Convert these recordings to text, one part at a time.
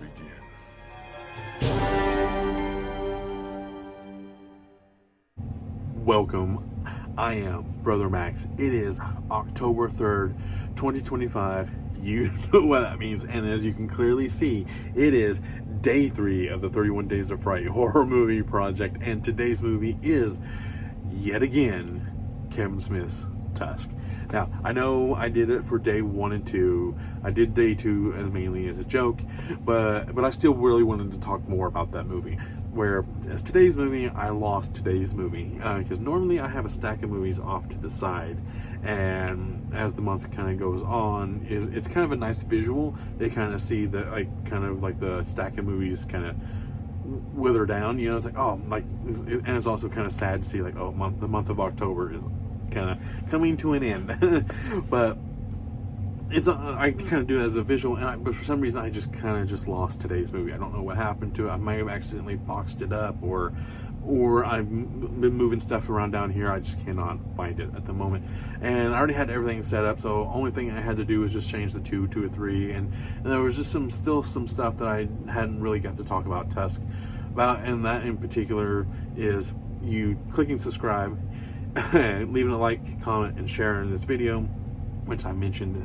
begin. Welcome. I am Brother Max. It is October 3rd, 2025. You know what that means. And as you can clearly see, it is day 3 of the 31 Days of Fright horror movie project. And today's movie is, yet again, Kevin Smith's Tusk. Now, I know I did it for day 1 and 2. I did day 2 as mainly as a joke, but I still really wanted to talk more about that movie. Whereas today's movie, I lost today's movie because normally I have a stack of movies off to the side, and as the month kind of goes on, it's kind of a nice visual. They kind of see the the stack of movies kind of wither down. You know, it's like, oh, and it's also kind of sad to see the month of October is kind of coming to an end. But it's I kind of do it as a visual, but for some reason I just kind of lost today's movie. I don't know what happened to it. I might have accidentally boxed it up, or I've been moving stuff around down here. I just cannot find it at the moment, and I already had everything set up. So only thing I had to do was just change the 2 to a 3, and there was just some stuff that I hadn't really got to talk about Tusk about, and that in particular is you clicking subscribe, leaving a like, comment, and sharing this video, which I mentioned,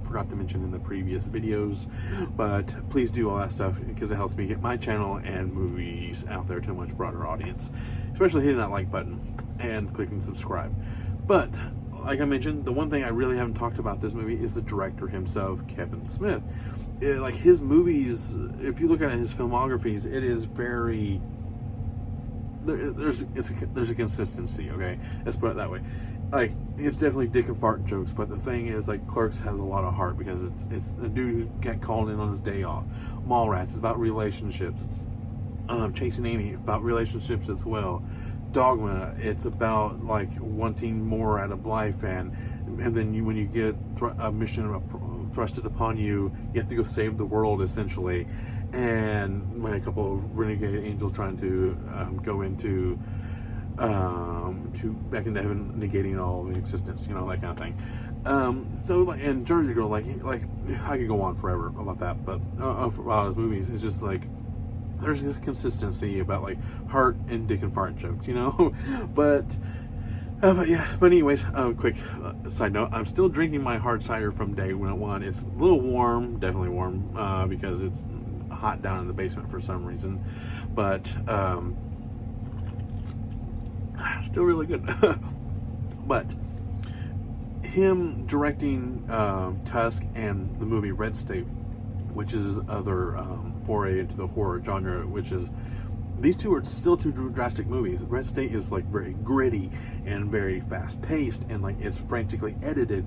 forgot to mention in the previous videos. But please do all that stuff because it helps me get my channel and movies out there to a much broader audience, especially hitting that like button and clicking subscribe. But like I mentioned, the one thing I really haven't talked about this movie is the director himself, Kevin Smith. Like his movies, if you look at his filmographies, it is very there's a consistency. Okay, let's put it that way. Like, it's definitely dick and fart jokes, but the thing is, like, Clerks has a lot of heart because it's a dude who got called in on his day off. Mallrats is about relationships. Chasing Amy, about relationships as well. Dogma, it's about like wanting more out of life, and then when you get a mission thrusted upon you, you have to go save the world essentially. And when a couple of renegade angels trying to go into to back into heaven, negating all the existence, you know, that kind of thing. So like, and Jersey Girl, like I could go on forever about that, but about his movies, it's just like there's this consistency about like heart and dick and fart jokes, you know. But yeah. But anyways, quick side note: I'm still drinking my hard cider from day 1. It's a little warm, definitely warm, because it's hot down in the basement for some reason, but still really good. But him directing Tusk and the movie Red State, which is his other foray into the horror genre, which is, these two are still two drastic movies. Red State is like very gritty and very fast paced, and like it's frantically edited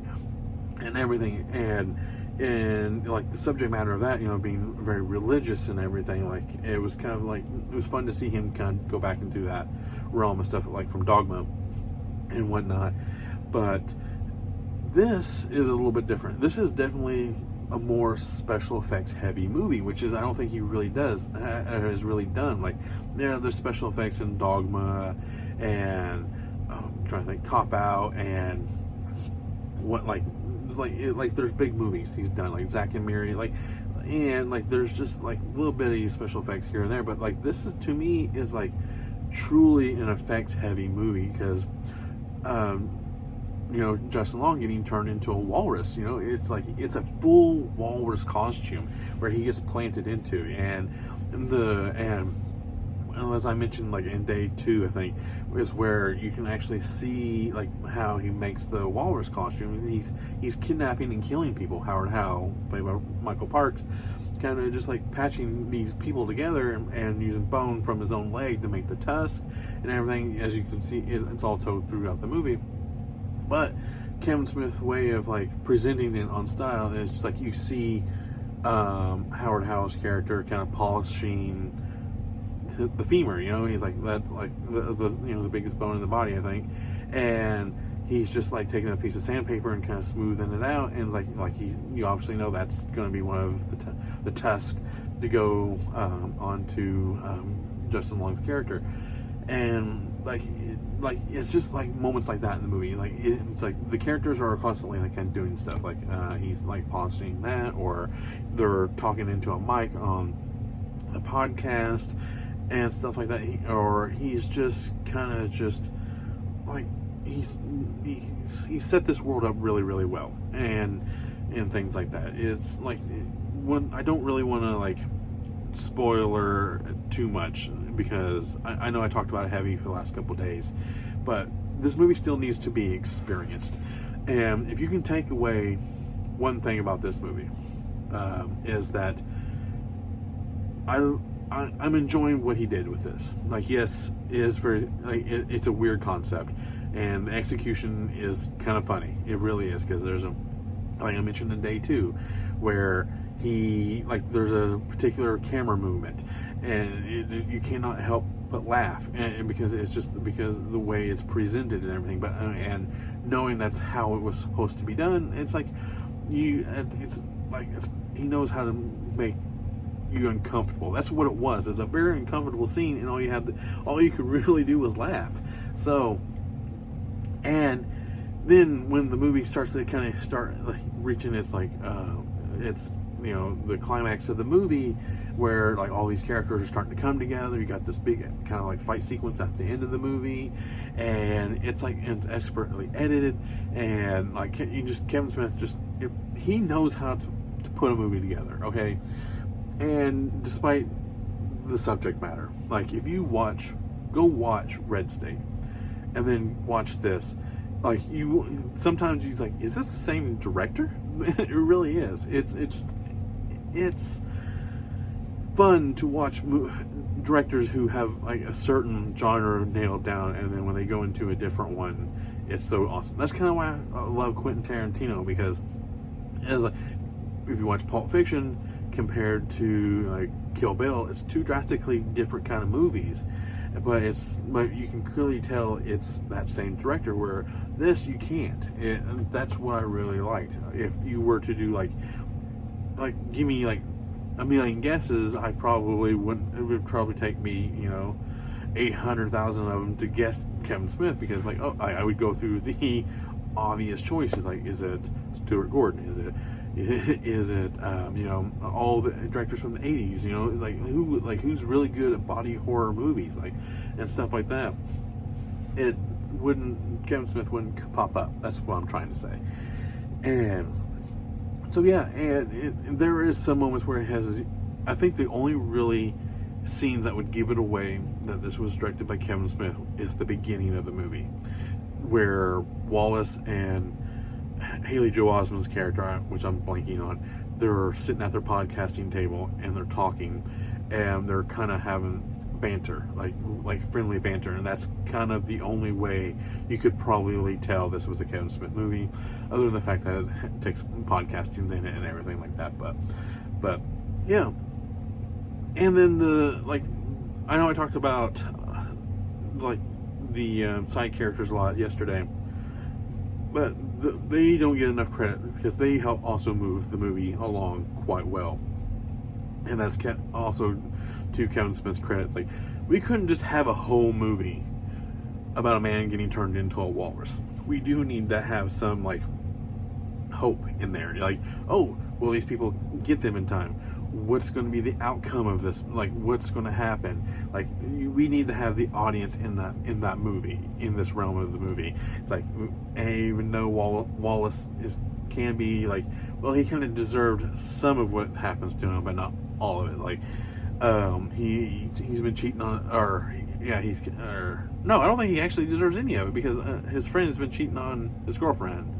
and everything, and like the subject matter of that, you know, being very religious and everything, like it was kind of like, it was fun to see him kind of go back into that realm of stuff, like from Dogma and whatnot. But this is a little bit different. This is definitely a more special effects heavy movie, which is, I don't think he really has really done. Like, yeah, there's special effects in Dogma, and I'm trying to think, Cop Out, and what, like there's big movies he's done, like Zack and Miri, like, and like there's just like little bitty special effects here and there, but like this is, to me, is like truly an effects heavy movie, because you know, Justin Long getting turned into a walrus, you know, it's like, it's a full walrus costume where he gets planted into, and as I mentioned, like in day 2, I think, is where you can actually see like how he makes the walrus costume. He's kidnapping and killing people. Howard Howe, played by Michael Parks, kind of just like patching these people together and using bone from his own leg to make the tusk and everything. As you can see, it's all told throughout the movie. But Kevin Smith's way of like presenting it on style is just like, you see Howard Howe's character kind of polishing the femur, you know, he's like, that's like the you know, the biggest bone in the body, I think, and he's just like taking a piece of sandpaper and kind of smoothing it out, and like you obviously know that's going to be one of the tusk to go onto Justin Long's character. And it's just like moments like that in the movie. Like it's like the characters are constantly like kind of doing stuff. Like he's like pausing that, or they're talking into a mic on the podcast and stuff like that. Or he's just kind of just like he set this world up really, really well, and things like that. It's like when I don't really want to like spoiler too much, because I know I talked about it heavy for the last couple days, but this movie still needs to be experienced. And if you can take away one thing about this movie, is that I'm enjoying what he did with this. Like, yes, it is very like it's a weird concept, and the execution is kind of funny. It really is, because there's a, like I mentioned in day 2, where there's a particular camera movement, and you cannot help but laugh, and because it's just because of the way it's presented and everything. But and knowing that's how it was supposed to be done, it's like he knows how to make you uncomfortable. That's what it was. It's a very uncomfortable scene, and all you could really do was laugh. So, and then when the movie starts to kind of start like reaching its it's the climax of the movie, where like all these characters are starting to come together. You got this big kind of like fight sequence at the end of the movie, and it's expertly edited, and like Kevin Smith he knows how to put a movie together, okay? And despite the subject matter, like if you go watch Red State and then watch this, like sometimes you're like, is this the same director? It really is. It's fun to watch directors who have like a certain genre nailed down, and then when they go into a different one, it's so awesome. That's kind of why I love Quentin Tarantino, because if you watch Pulp Fiction compared to like Kill Bill, it's two drastically different kind of movies, but you can clearly tell it's that same director, where this you can't. That's what I really liked. If you were to do like give me like a million guesses, I probably wouldn't. It would probably take me 800,000 of them to guess Kevin Smith, because I would go through the obvious choices, like, is it Stuart Gordon, is it all the directors from the 80s, who's really good at body horror movies, and stuff like that. Kevin Smith wouldn't pop up. That's what I'm trying to say. And so yeah, and there is some moments where it has, I think the only really scene that would give it away that this was directed by Kevin Smith is the beginning of the movie, where Wallace and Haley Joel Osment's character, which I'm blanking on, they're sitting at their podcasting table and they're talking, and they're kind of having banter, like friendly banter, and that's kind of the only way you could probably tell this was a Kevin Smith movie, other than the fact that it takes podcasting in it and everything like that. But yeah. And then I know I talked about the side characters a lot yesterday, but they don't get enough credit, because they help also move the movie along quite well. And that's also to Kevin Smith's credit. Like, we couldn't just have a whole movie about a man getting turned into a walrus. We do need to have some hope in there. Oh, will these people get them in time? What's going to be the outcome of this? What's going to happen? We need to have the audience in that movie, in this realm of the movie. It's even though Wallace can be he kind of deserved some of what happens to him, but not all of it. He's been cheating on, no, I don't think he actually deserves any of it, because his friend has been cheating on his girlfriend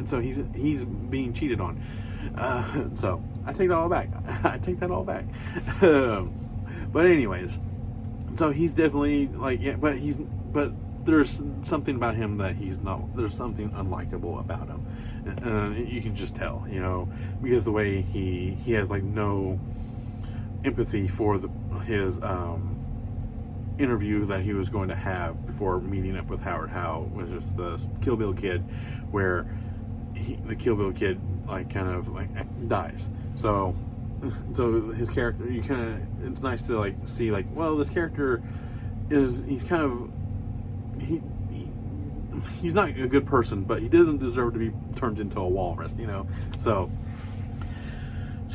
so he's being cheated on. So I take that all back. But anyways, so he's definitely but there's something about him that there's something unlikable about him. You can just tell, because the way he has no empathy for his interview that he was going to have before meeting up with Howard Howe, which is the Kill Bill kid, where the Kill Bill kid dies. So his character, it's nice to see well, this character he's kind of he he's not a good person, but he doesn't deserve to be turned into a walrus, you know. So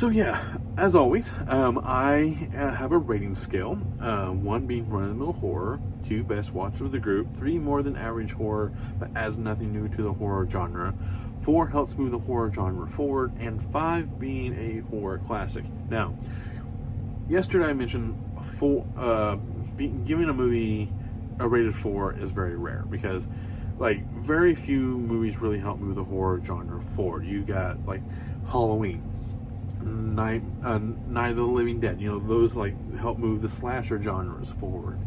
yeah, as always, I have a rating scale. 1 being run-of-the-mill horror, 2 best watch of the group, 3 more than average horror but adds nothing new to the horror genre, 4 helps move the horror genre forward, and 5 being a horror classic. Now, yesterday I mentioned giving a movie a rated 4 is very rare because, like, very few movies really help move the horror genre forward. You got like Halloween, Night of the Living Dead. You know, those like help move the slasher genres forward.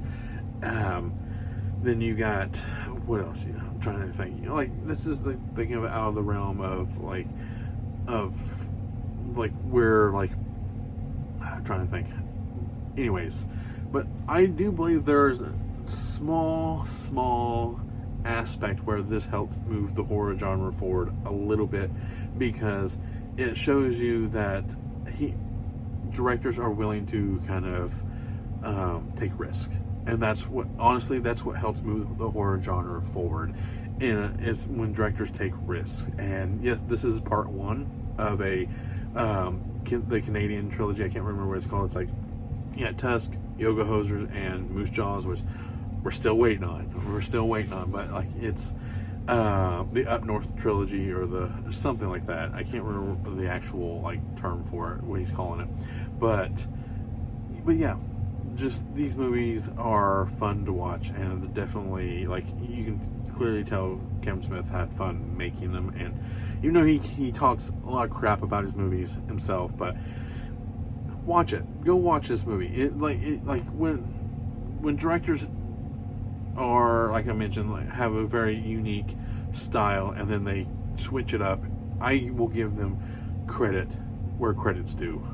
Then you got what else? You know, I'm trying to think. You know, like this is like thinking of it out of the realm of where like I'm trying to think. Anyways, but I do believe there's a small aspect where this helps move the horror genre forward a little bit, because it shows you that directors are willing to kind of take risk, and that's what helps move the horror genre forward. And it's when directors take risks. And yes, this is part 1 of the Canadian trilogy. I can't remember what it's called. It's like Tusk, Yoga Hosers, and Moose Jaws, which we're still waiting on. But like it's the Up North trilogy or something like that. I can't remember the actual like term for it, what he's calling it. But yeah, just these movies are fun to watch, and definitely, like, you can clearly tell Kevin Smith had fun making them. And even though he talks a lot of crap about his movies himself, but watch it. Go watch this movie. When directors are, like I mentioned, like, have a very unique style and then they switch it up, I will give them credit where credit's due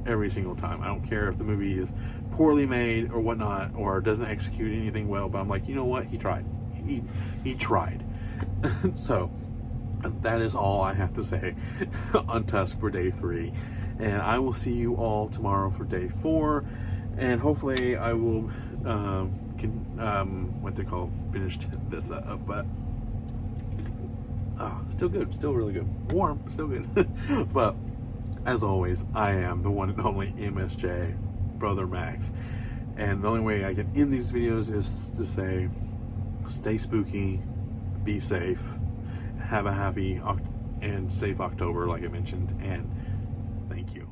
every single time. I don't care if the movie is poorly made or whatnot, or doesn't execute anything well, but I'm like, you know what? He tried. He tried. So that is all I have to say on Tusk for day 3. And I will see you all tomorrow for day 4. And hopefully I will finished this up. But still good, still really good, warm, still good. But as always, I am the one and only MSJ, Brother Max, and the only way I can end these videos is to say, stay spooky, be safe, have a happy and safe October, like I mentioned, and thank you.